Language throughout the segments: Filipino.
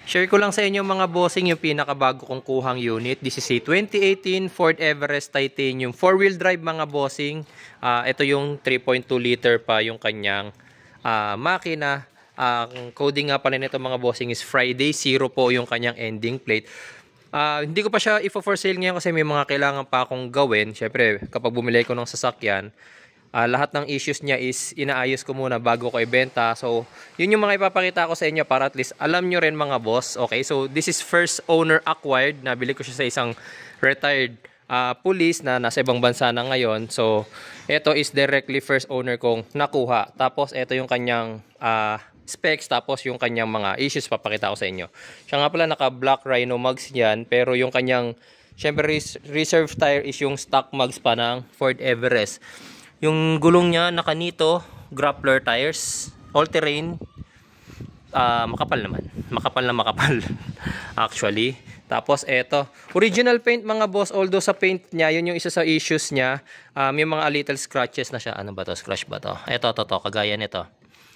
Share ko lang sa inyo mga bossing yung pinakabago kong kuhang unit. This is a 2018 Ford Everest Titanium 4-wheel drive mga bossing. Ito yung 3.2 liter pa yung kanyang makina. Ang coding nga pala nito mga bossing is Friday. 0 po yung kanyang ending plate. Hindi ko pa siya i-for sale ngayon kasi may mga kailangan pa akong gawin. Syempre kapag bumili ko ng sasakyan, lahat ng issues niya is inaayos ko muna bago ko ibenta. So, yun yung mga ipapakita ko sa inyo para at least alam nyo rin mga boss. Okay, so this is first owner acquired. Nabili ko siya sa isang retired police na nasa ibang bansa na ngayon. So, ito is directly first owner kong nakuha. Tapos, ito yung kanyang specs. Tapos, yung kanyang mga issues papakita ko sa inyo. Siya nga pala naka black rhino mugs yan. Pero yung kanyang, syempre reserve tire is yung stock mugs pa ng Ford Everest. Yung gulong niya nakanito, grappler tires, all terrain. Makapal naman. Makapal na makapal. Actually. Tapos eto, original paint mga boss. Although sa paint niya, yun yung isa sa issues niya. May mga little scratches na siya. Ano ba to? Scratch ba to? Eto, to, kagaya nito.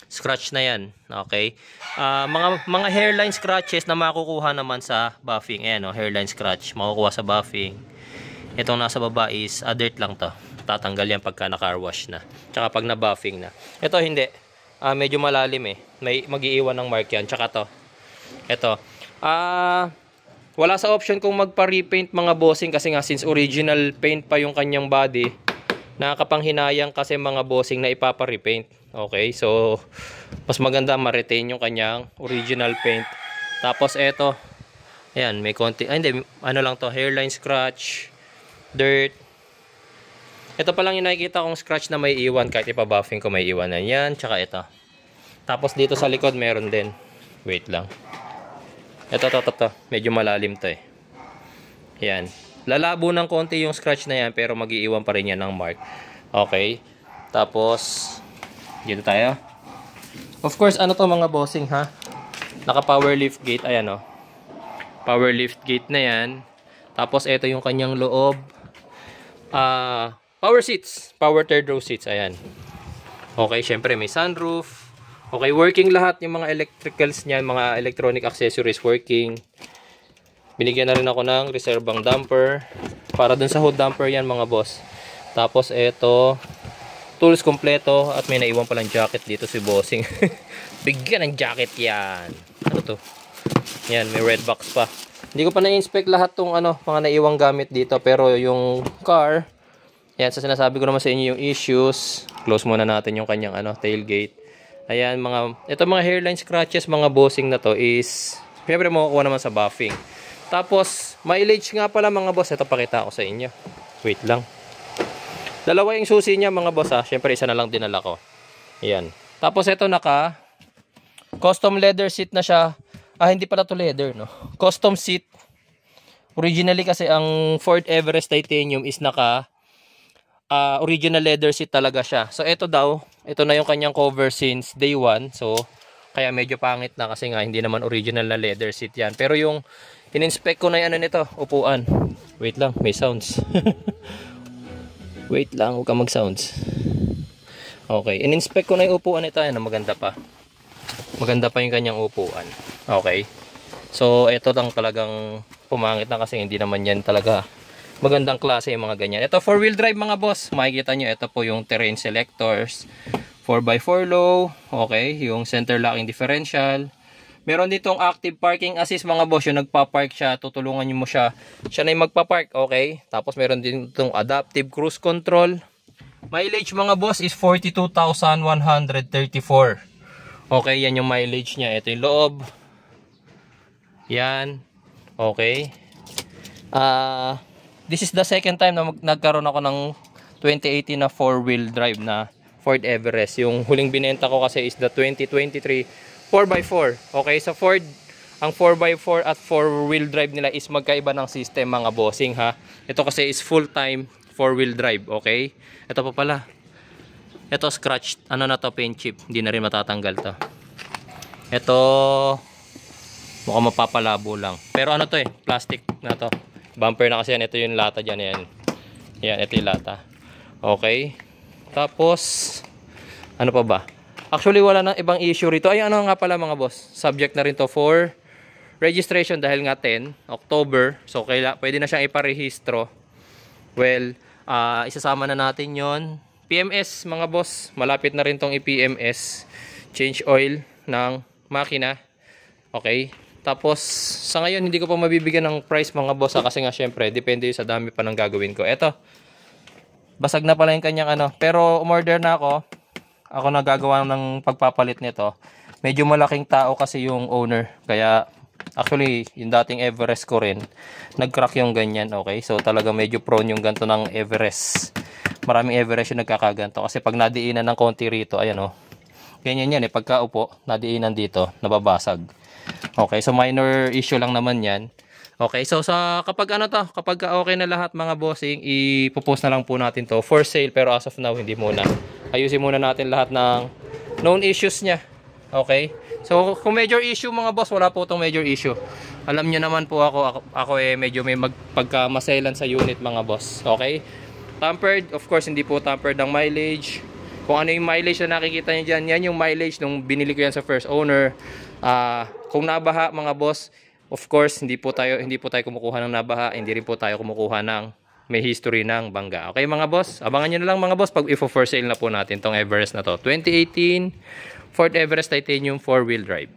Scratch na yan. Okay. Mga hairline scratches na makukuha naman sa buffing. Ayan o, hairline scratch. Makukuha sa buffing. Itong nasa baba is dirt lang to. Tatanggal yan pagka na-car wash na. Tsaka pag na-buffing na. Ito hindi. Medyo malalim eh. May mag-iiwan ng mark yan. Tsaka to. Ito. Wala sa option kung magpa-repaint mga bossing kasi nga since original paint pa yung kanyang body, nakakapanghinayang kasi mga bossing na ipapa-repaint. Okay? So, mas maganda ma-retain yung kanyang original paint. Tapos ito. Ayan, may konti. Hindi. Ano lang to. Hairline scratch. Dirt. Ito pa lang yung nakikita kong scratch na may iwan kahit ipa-buffing ko may iwan na yan. Tsaka ito. Tapos dito sa likod meron din. Wait lang. Ito. Medyo malalim to eh. Yan. Lalabo ng konti yung scratch na yan pero mag-iiwan pa rin yan ng mark. Okay. Tapos dito tayo. Of course, ano to mga bossing ha? Naka power lift gate. Ayan o. Power lift gate na yan. Tapos ito yung kanyang loob. Power seats, power third row seats, ayan. Okay, syempre may sunroof. Okay, working lahat yung mga electricals niyan, mga electronic accessories working. Binigyan na rin ako ng reservang damper. Para dun sa hood damper yan mga boss. Tapos eto, tools kompleto at may naiwan palang jacket dito si bossing. Bigyan ng jacket yan. Ano to? Yan, may red box pa. Hindi ko pa na-inspect lahat tong mga naiwang gamit dito pero yung car, yan, sa sinasabi ko naman sa inyo yung issues. Close muna natin yung kanyang tailgate. Ayan, ito mga hairline scratches, mga bossing na to is, siyempre makukuha naman sa buffing. Tapos, mileage nga pala mga boss. Ito pakita ko sa inyo. Wait lang. Dalawa yung susi niya mga boss ha. Siyempre isa na lang dinala ko. Ayan. Tapos ito custom leather seat na siya. Hindi pala to leather no. Custom seat. Originally kasi ang Ford Everest Titanium is original leather seat talaga siya. So ito na yung kanyang cover since day 1. So kaya medyo pangit na kasi nga hindi naman original na leather seat yan. Pero yung in-inspect ko na yung nito, upuan. Wait lang, may sounds. Wait lang, huwag ka mag-sounds. Okay, in-inspect ko na yung upuan nito. Ayan, maganda pa. Maganda pa yung kanyang upuan. Okay. So ito lang talagang pumangit na kasi hindi naman yan talaga magandang klase yung mga ganyan. Ito 4-wheel drive mga boss. Makikita nyo, ito po yung terrain selectors. 4x4 low. Okay, yung center locking differential. Meron ditong active parking assist mga boss. Yung nagpa-park siya, tutulungan nyo mo siya. Siya na yung magpa-park. Okay. Tapos meron din itong adaptive cruise control. Mileage mga boss is 42,134. Okay, yan yung mileage niya. Ito yung loob. Yan. Okay. This is the second time na nagkaroon ako ng 2018 na 4-wheel drive na Ford Everest. Yung huling binenta ko kasi is the 2023 4x4. Okay, sa Ford, ang 4x4 at 4-wheel drive nila is magkaiba ng system mga bossing ha. Ito kasi is full-time 4-wheel drive. Okay, ito pa pala. Ito scratch, na to, paint chip. Hindi na rin matatanggal to. Ito, mukhang mapapalabo lang. Pero to plastic na to. Bumper na kasi yan. Ito yung lata dyan. Yan. Yan, ito yung lata. Okay. Tapos, ano pa ba? Actually, wala na ibang issue rito. Ay, ano nga pala mga boss? Subject na rin to for registration dahil nga 10 October. So pwede na siyang iparehistro. Well, isasama na natin yon. PMS mga boss, malapit na rin tong i-PMS. Change oil ng makina. Okay. Tapos sa ngayon hindi ko pa mabibigyan ng price mga boss kasi nga syempre depende sa dami pa ng gagawin ko. Eto. Basag na pala yung kanyang ano. Pero umorder na ako. Ako na gagawa ng pagpapalit nito. Medyo malaking tao kasi yung owner. Kaya actually yung dating Everest ko rin nag-crack yung ganyan. Okay. So talaga medyo prone yung ganto ng Everest. Maraming Everest yung nagkakaganto. Kasi pag nadiinan ng konti rito, ayan o. Ganyan yan eh. Pagka upo, nadiinan dito, nababasag. Okay. So minor issue lang naman yan. Okay, so kapag okay na lahat mga bossing, ipopost na lang po natin to for sale pero as of now hindi muna. Ayusin muna natin lahat ng known issues niya. Okay? So kung major issue mga boss, wala po tong major issue. Alam niyo naman po ako medyo may pagkamaselan sa unit mga boss. Okay? Tampered, of course hindi po tampered ng mileage. Kung ano yung mileage na nakikita niyo diyan, yan yung mileage nung binili ko yan sa first owner. Kung nabaha mga boss, of course, hindi po tayo kumukuha ng nabaha, hindi rin po tayo kumukuha ng may history ng bangga. Okay mga boss, abangan nyo na lang mga boss pag for sale na po natin tong Everest na to. 2018 Ford Everest Titanium 4-wheel drive.